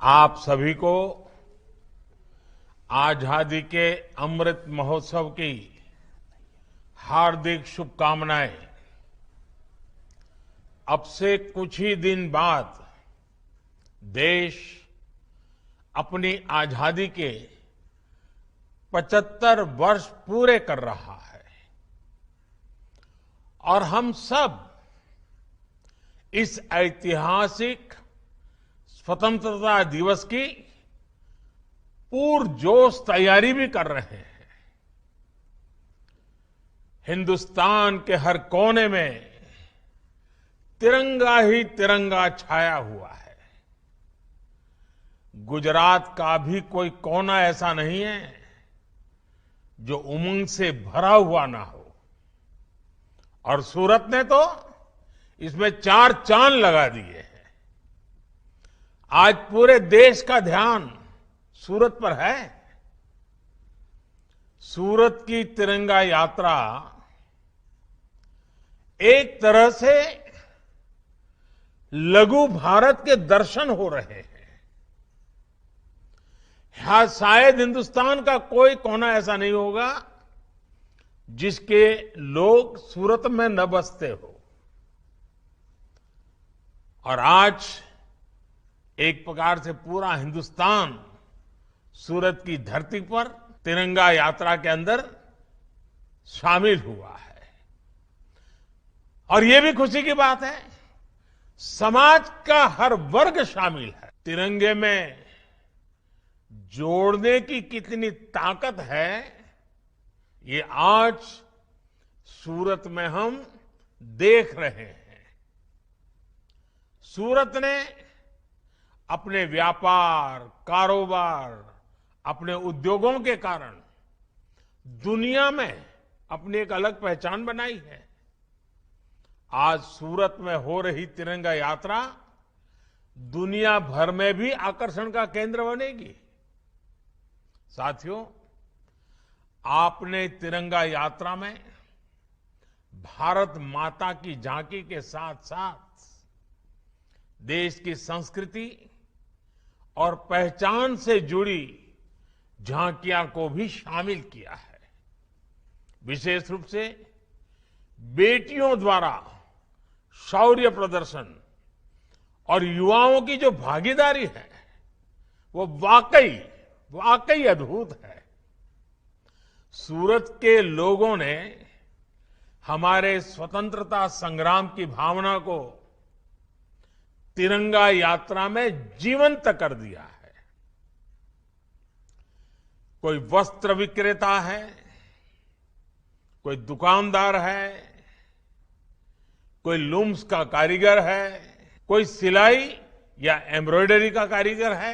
आप सभी को आजादी के अमृत महोत्सव की हार्दिक शुभकामनाएं। अब से कुछ ही दिन बाद देश अपनी आजादी के 75 वर्ष पूरे कर रहा है और हम सब इस ऐतिहासिक स्वतंत्रता दिवस की पुरजोश तैयारी भी कर रहे हैं। हिंदुस्तान के हर कोने में तिरंगा ही तिरंगा छाया हुआ है। गुजरात का भी कोई कोना ऐसा नहीं है जो उमंग से भरा हुआ ना हो, और सूरत ने तो इसमें 4 चांद लगा दिए हैं। आज पूरे देश का ध्यान सूरत पर है। सूरत की तिरंगा यात्रा एक तरह से लघु भारत के दर्शन हो रहे हैं। यहां शायद हिंदुस्तान का कोई कोना ऐसा नहीं होगा जिसके लोग सूरत में न बसते हो। और आज एक प्रकार से पूरा हिंदुस्तान सूरत की धरती पर तिरंगा यात्रा के अंदर शामिल हुआ है। और ये भी खुशी की बात है, समाज का हर वर्ग शामिल है। तिरंगे में जोड़ने की कितनी ताकत है, ये आज सूरत में हम देख रहे हैं। सूरत ने अपने व्यापार, कारोबार, अपने उद्योगों के कारण दुनिया में अपनी एक अलग पहचान बनाई है। आज सूरत में हो रही तिरंगा यात्रा दुनिया भर में भी आकर्षण का केंद्र बनेगी। साथियों, आपने तिरंगा यात्रा में भारत माता की झांकी के साथ साथ देश की संस्कृति और पहचान से जुड़ी झांकियां को भी शामिल किया है। विशेष रूप से बेटियों द्वारा शौर्य प्रदर्शन और युवाओं की जो भागीदारी है वो वाकई अद्भुत है। सूरत के लोगों ने हमारे स्वतंत्रता संग्राम की भावना को तिरंगा यात्रा में जीवंत कर दिया है। कोई वस्त्र विक्रेता है, कोई दुकानदार है, कोई लूम्स का कारीगर है, कोई सिलाई या एम्ब्रॉयडरी का कारीगर है,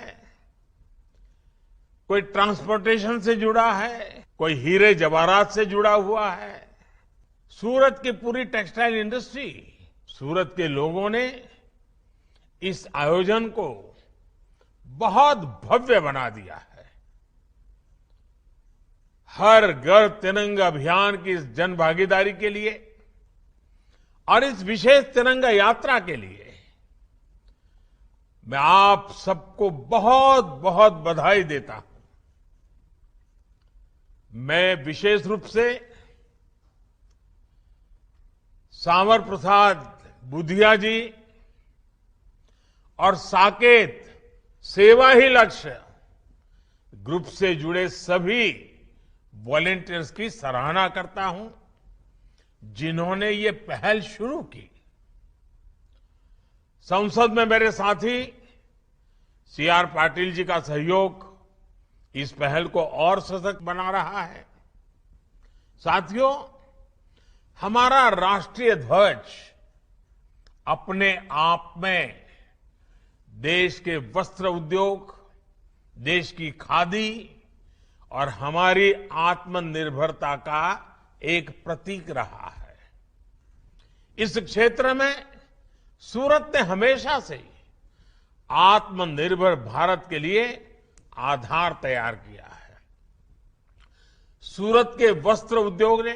कोई ट्रांसपोर्टेशन से जुड़ा है, कोई हीरे जवाहरात से जुड़ा हुआ है। सूरत की पूरी टेक्सटाइल इंडस्ट्री, सूरत के लोगों ने इस आयोजन को बहुत भव्य बना दिया है। हर घर तिरंगा अभियान की इस जन भागीदारी के लिए और इस विशेष तिरंगा यात्रा के लिए मैं आप सबको बहुत बहुत बधाई देता हूं। मैं विशेष रूप से सांवर प्रसाद बुधिया जी और साकेत सेवा ही लक्ष्य ग्रुप से जुड़े सभी वॉलंटियर्स की सराहना करता हूं, जिन्होंने ये पहल शुरू की। संसद में मेरे साथी सीआर पाटिल जी का सहयोग इस पहल को और सशक्त बना रहा है। साथियों, हमारा राष्ट्रीय ध्वज अपने आप में देश के वस्त्र उद्योग, देश की खादी और हमारी आत्मनिर्भरता का एक प्रतीक रहा है। इस क्षेत्र में सूरत ने हमेशा से आत्मनिर्भर भारत के लिए आधार तैयार किया है। सूरत के वस्त्र उद्योग ने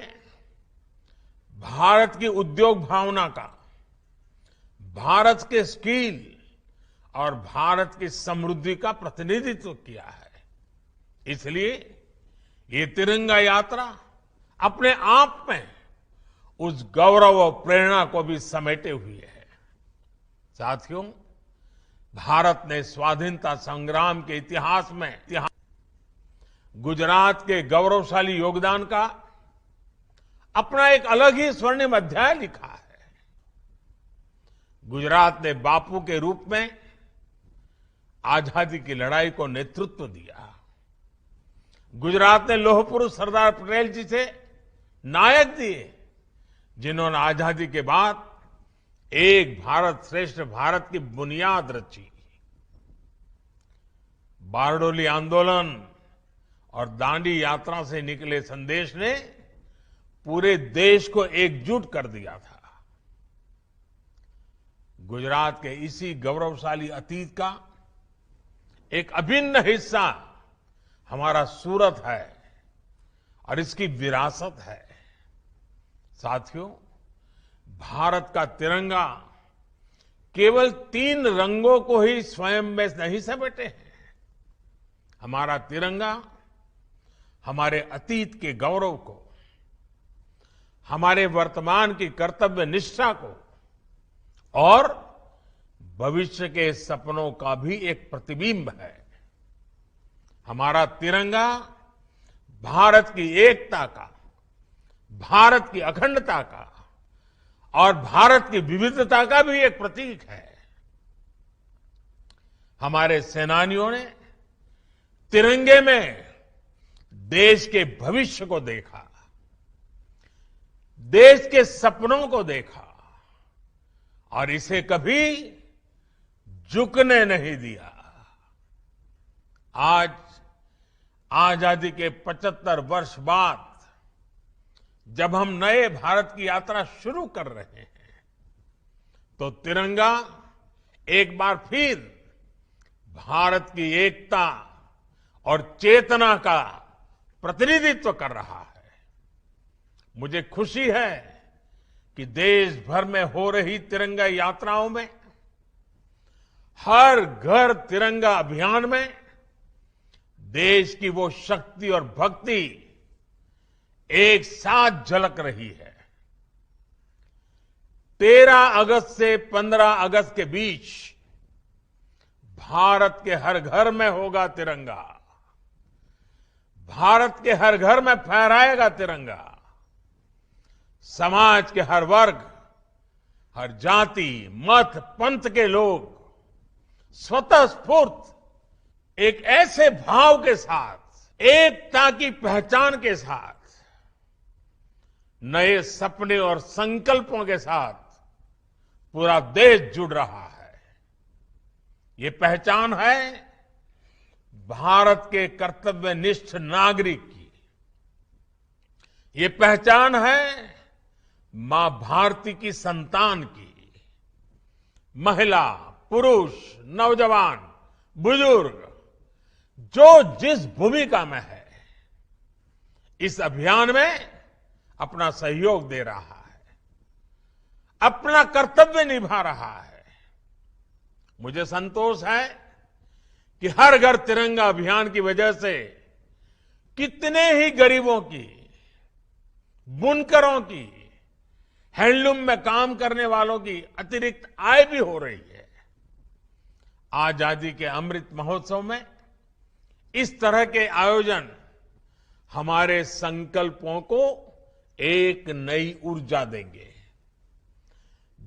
भारत की उद्योग भावना का, भारत के स्किल और भारत की समृद्धि का प्रतिनिधित्व किया है। इसलिए ये तिरंगा यात्रा अपने आप में उस गौरव और प्रेरणा को भी समेटे हुए है। साथियों, भारत ने स्वाधीनता संग्राम के इतिहास में गुजरात के गौरवशाली योगदान का अपना एक अलग ही स्वर्णिम अध्याय लिखा है। गुजरात ने बापू के रूप में आजादी की लड़ाई को नेतृत्व दिया। गुजरात ने लौह पुरुष सरदार पटेल जी से नायक दिए, जिन्होंने आजादी के बाद एक भारत श्रेष्ठ भारत की बुनियाद रची। बारडोली आंदोलन और दांडी यात्रा से निकले संदेश ने पूरे देश को एकजुट कर दिया था। गुजरात के इसी गौरवशाली अतीत का एक अभिन्न हिस्सा हमारा सूरत है और इसकी विरासत है। साथियों, भारत का तिरंगा केवल 3 रंगों को ही स्वयं में नहीं समेटे हैं। हमारा तिरंगा हमारे अतीत के गौरव को, हमारे वर्तमान की कर्तव्य निष्ठा को और भविष्य के सपनों का भी एक प्रतिबिंब है। हमारा तिरंगा भारत की एकता का, भारत की अखंडता का और भारत की विविधता का भी एक प्रतीक है। हमारे सेनानियों ने तिरंगे में देश के भविष्य को देखा, देश के सपनों को देखा और इसे कभी झुकने नहीं दिया। आज आजादी के 75 वर्ष बाद जब हम नए भारत की यात्रा शुरू कर रहे हैं, तो तिरंगा एक बार फिर भारत की एकता और चेतना का प्रतिनिधित्व कर रहा है। मुझे खुशी है कि देश भर में हो रही तिरंगा यात्राओं में, हर घर तिरंगा अभियान में देश की वो शक्ति और भक्ति एक साथ झलक रही है। 13 अगस्त से 15 अगस्त के बीच भारत के हर घर में होगा तिरंगा, भारत के हर घर में फहराएगा तिरंगा। समाज के हर वर्ग, हर जाति, मत, पंथ के लोग स्वतः स्फूर्त एक ऐसे भाव के साथ, एकता की पहचान के साथ, नए सपने और संकल्पों के साथ पूरा देश जुड़ रहा है। ये पहचान है भारत के कर्तव्यनिष्ठ नागरिक की। ये पहचान है मां भारती की संतान की। महिला, पुरुष, नौजवान, बुजुर्ग जो जिस भूमिका में है, इस अभियान में अपना सहयोग दे रहा है, अपना कर्तव्य निभा रहा है। मुझे संतोष है कि हर घर तिरंगा अभियान की वजह से कितने ही गरीबों की, बुनकरों की, हैंडलूम में काम करने वालों की अतिरिक्त आय भी हो रही है। आजादी के अमृत महोत्सव में इस तरह के आयोजन हमारे संकल्पों को एक नई ऊर्जा देंगे।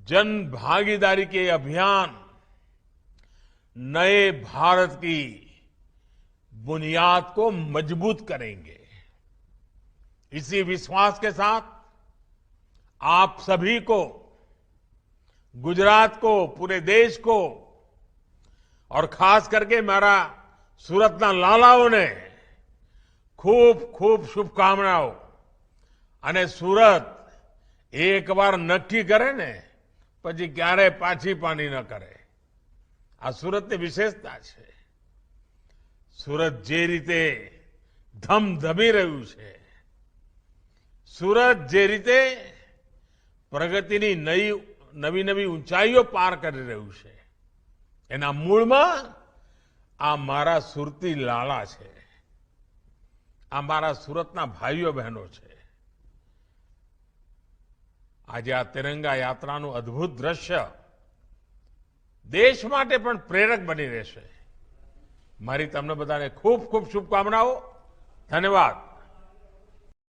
जन भागीदारी के अभियान नए भारत की बुनियाद को मजबूत करेंगे। इसी विश्वास के साथ आप सभी को, गुजरात को, पूरे देश को और खास करके मेरा सूरतना लालाओं ने खूब खूब शुभकामनाओं। અને સુરત એકવાર નક્કી કરે ને પછી ક્યારે પાછી પાની ન કરે, આ સુરતની વિશેષતા છે। સુરત જે રીતે ધમધમી રહ્યું છે, સુરત જે રીતે પ્રગતિની નવી નવી ઊંચાઈઓ પાર કરી રહ્યું છે, એના મૂળમાં આ મારા સુરતી લાલા છે, આ મારા સુરતના ભાઈઓ બહેનો છે. આજે આ તિરંગા યાત્રાનું અદ્ભુત દ્રશ્ય દેશ માટે પણ પ્રેરક બની રહેશે. મારી તમને બધાને ખૂબ ખૂબ શુભકામનાઓ. ધન્યવાદ.